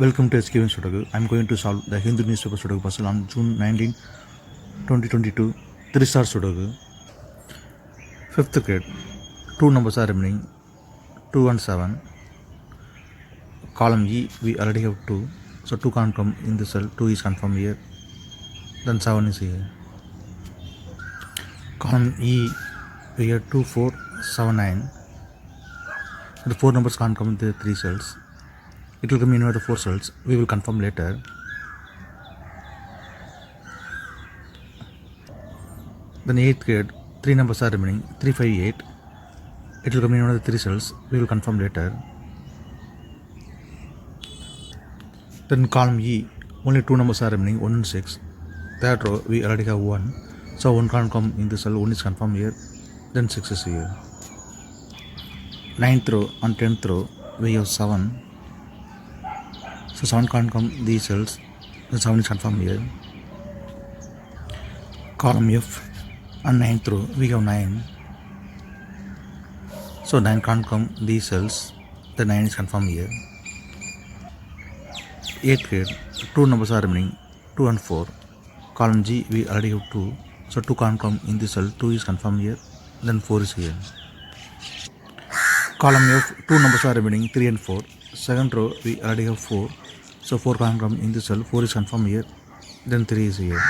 Welcome to SKN Sudoku. I'm going to solve the Hindu newspaper Sudoku puzzle on June 19, 2022. 3-star Sudoku. 5th grade. Two numbers are remaining. 2 and 7. Column E, we already have 2. So 2 can't come in the cell. 2 is confirmed here. Then 7 is here. Column E, we have 2, 4, 7, 9. The 4 numbers can't come in the 3 cells. It will come in the 4 cells. We will confirm later. Then 8th grade, 3 numbers are remaining. 3, 5, 8. It will come in the 3 cells. We will confirm later. Then column E, only 2 numbers are remaining. 1 and 6. Third row, we already have 1. So 1 can't come in the cell. 1 is confirmed here. Then 6 is here. 9th row and 10th row, we have 7. So 7 can't come these cells. Then 7 is confirmed here. Column F and 9th row, we have 9. So 9 can't come these cells. The 9 is confirmed here. 8th grade, 2 numbers are remaining. 2 and 4. Column G, we already have 2. So 2 can't come in this cell. 2 is confirmed here. Then 4 is here. Column F, 2 numbers are remaining. 3 and 4. Second row, we already have 4. So 4 can't come in this cell. 4 is confirmed here. Then 3 is here.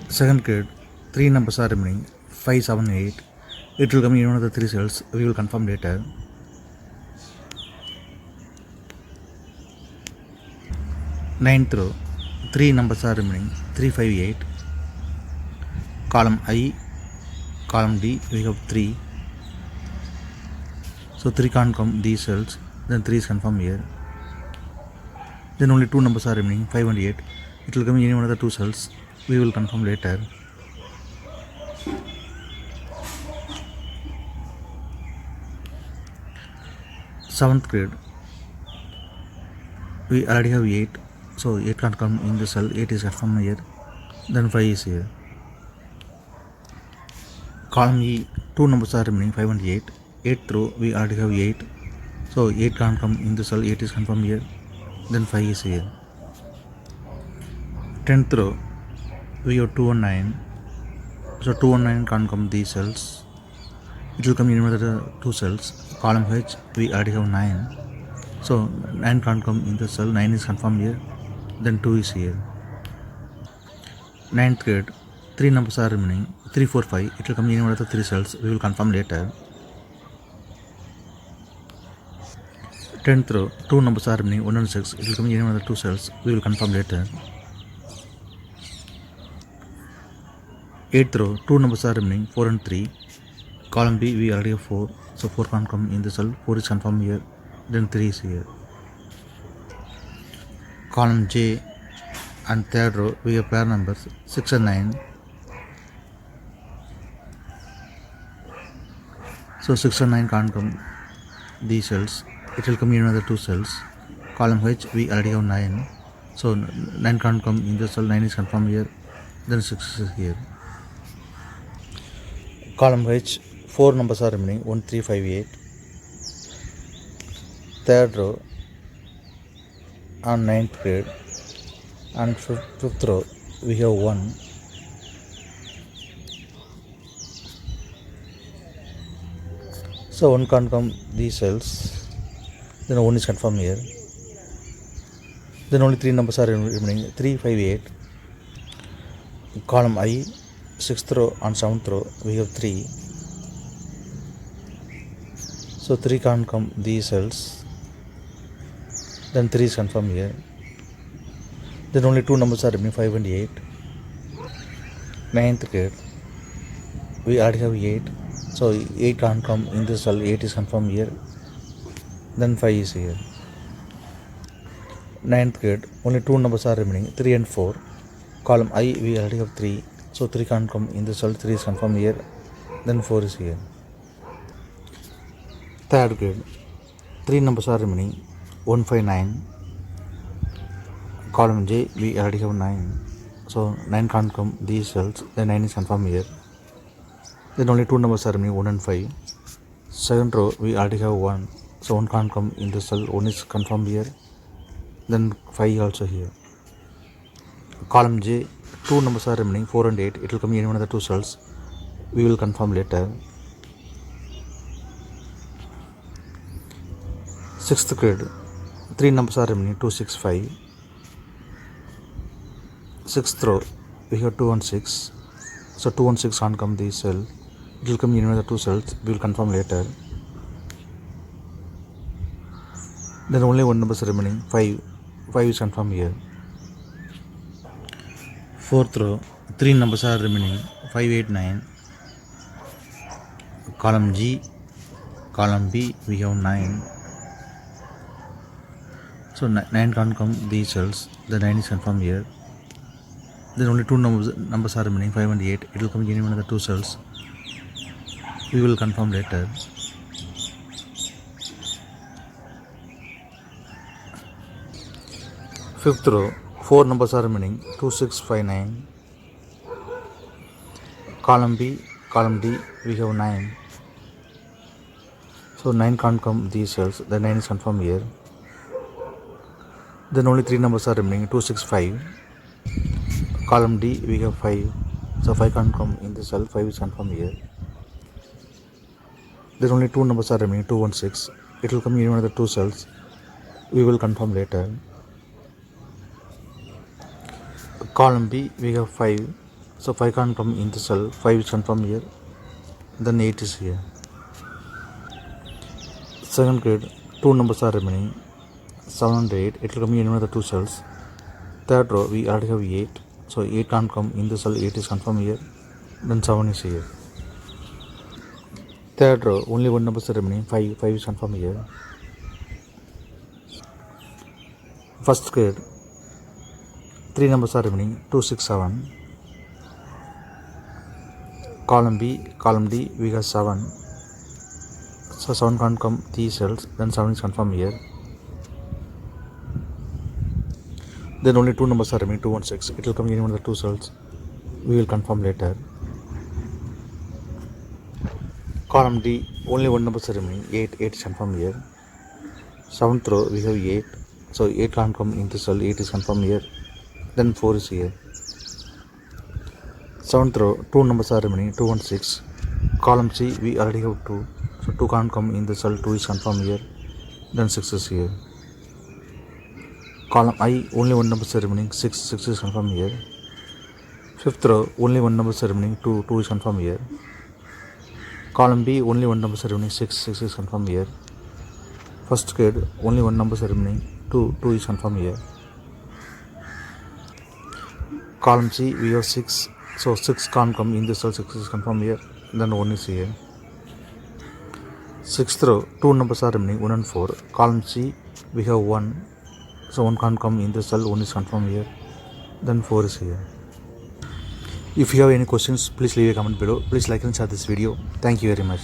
Second grade, 3 numbers are remaining. 5, 7, 8. It will come in one of the 3 cells. We will confirm later. Ninth row, 3 numbers are remaining. 3, 5, 8. Column I, column D, we have 3. So 3 can't come these cells. Then 3 is confirmed here. Then only 2 numbers are remaining. 5 and 8. It will come in one of the 2 cells. We will confirm later. Seventh grade, we already have 8. So 8 can't come in the cell. 8 is confirmed here. Then 5 is here. Column E, 2 numbers are remaining. 5 and 8. 8th row, we already have 8. So 8 can't come in the cell. 8 is confirmed here. Then 5 is here. 10th row, we have 2 and 9. So 2 and 9 can't come these cells. It will come in another 2 cells. Column H, we already have 9. So 9 can't come in the cell. 9 is confirmed here. Then 2 is here. 9th grade, 3 numbers are remaining. 3, 4, 5. It will come in another 3 cells. We will confirm later. 10th row, 2 numbers are remaining. 1 and 6. It will come in another 2 cells. We will confirm later. 8th row, 2 numbers are remaining. 4 and 3. Column B, we already have 4. So 4 can't come in the cell. 4 is confirmed here. Then 3 is here. Column J and third row, we have pair numbers 6 and 9. So 6 and 9 can't come these cells. It will come in another 2 cells. Column H, we already have 9. So 9 can't come in the cell. 9 is confirmed here. Then 6 is here. Column H, 4 numbers are remaining. 1, 3, 5, 8. Third row and 9th grade and 5th row, we have 1. So 1 can't come these cells. Then 1 is confirmed here. Then only 3 numbers are remaining. 3, 5, 8. Column I, 6th row and 7th row, we have 3. So 3 can't come these cells. Then 3 is confirmed here. Then only 2 numbers are remaining. 5 and 8. 9th grade, we already have 8. So 8 can't come in this cell. 8 is confirmed here. Then 5 is here. 9th grade, only 2 numbers are remaining. 3 and 4. Column I, we already have 3. So 3 can't come in the cell. 3 is confirmed here. Then 4 is here. 3rd grade, 3 numbers are remaining. 1, 5, 9. Column J, we already have 9. So 9 can't come these cells. Then 9 is confirmed here. Then only 2 numbers are remaining. 1 and 5. Second row, we already have 1. So 1 can't come in the cell, 1 is confirmed here. Then 5 also here. Column J, 2 numbers are remaining, 4 and 8. It will come in any one of the 2 cells. We will confirm later. 6th grid, 3 numbers are remaining, 2, 6, 5. 6th row, we have 2 and 6. So 2 and 6 can't come this cell. It will come in any of the 2 cells. We will confirm later. Then only 1 number is remaining, 5. 5 is confirmed here. 4th row, 3 numbers are remaining, 5, 8, 9. Column G, column B, we have 9. So 9 can't come these cells. The 9 is confirmed here. Then only 2 numbers are remaining, 5 and 8. It will come in any one of the 2 cells. We will confirm later. 5th row, 4 numbers are remaining, 2, 6, 5, 9. Column B, column D, we have 9. So 9 can't come these cells. The 9 is confirmed here. Then only 3 numbers are remaining, 2, 6, 5. Column D, we have 5. So 5 can't come in the cell, 5 is confirmed here. Then only 2 numbers are remaining, 2, 1, 6. It will come in one of the 2 cells. We will confirm later. Column B, we have 5. So 5 can't come in the cell, 5 is confirmed here. Then 8 is here. 2nd grid, 2 numbers are remaining, 7 and 8. It will come in one of the 2 cells. 3rd row, we already have 8. So 8 can't come in the cell, 8 is confirmed here. Then 7 is here. 3rd row, only 1 number is remaining, 5. 5 is confirmed here. 1st grid, 3 numbers are remaining, 2, 6, 7. Column B, column D, we have 7. So 7 can't come these cells, then 7 is confirmed here. Then only 2 numbers are remaining, 2 and 6. It will come in one of the 2 cells. We will confirm later. Column D, only 1 number is remaining, 8. 8 is confirmed here. 7th row, we have 8. So 8 can't come in the cell, 8 is confirmed here. Then 4 is here. 7th row, 2 numbers are remaining, 2 and 6. Column C, we already have 2. So 2 can't come in the cell, 2 is confirmed here. Then 6 is here. Column I, only 1 number is remaining, 6. 6 is confirmed here. 5th row, only 1 number is remaining, 2. 2 is confirmed here. Column B, only 1 number is remaining, 6. 6 is confirmed here. 1st grid, only 1 number is remaining, 2. 2 is confirmed here. Column C, we have 6. So 6 can't come in this cell, 6 is confirmed here. Then 1 is here. 6th row, 2 numbers are remaining, 1 and 4. Column C, we have 1. So 1 can't come in the cell, 1 is confirmed here. Then 4 is here. If you have any questions, please leave a comment below. Please like and share this video. Thank you very much.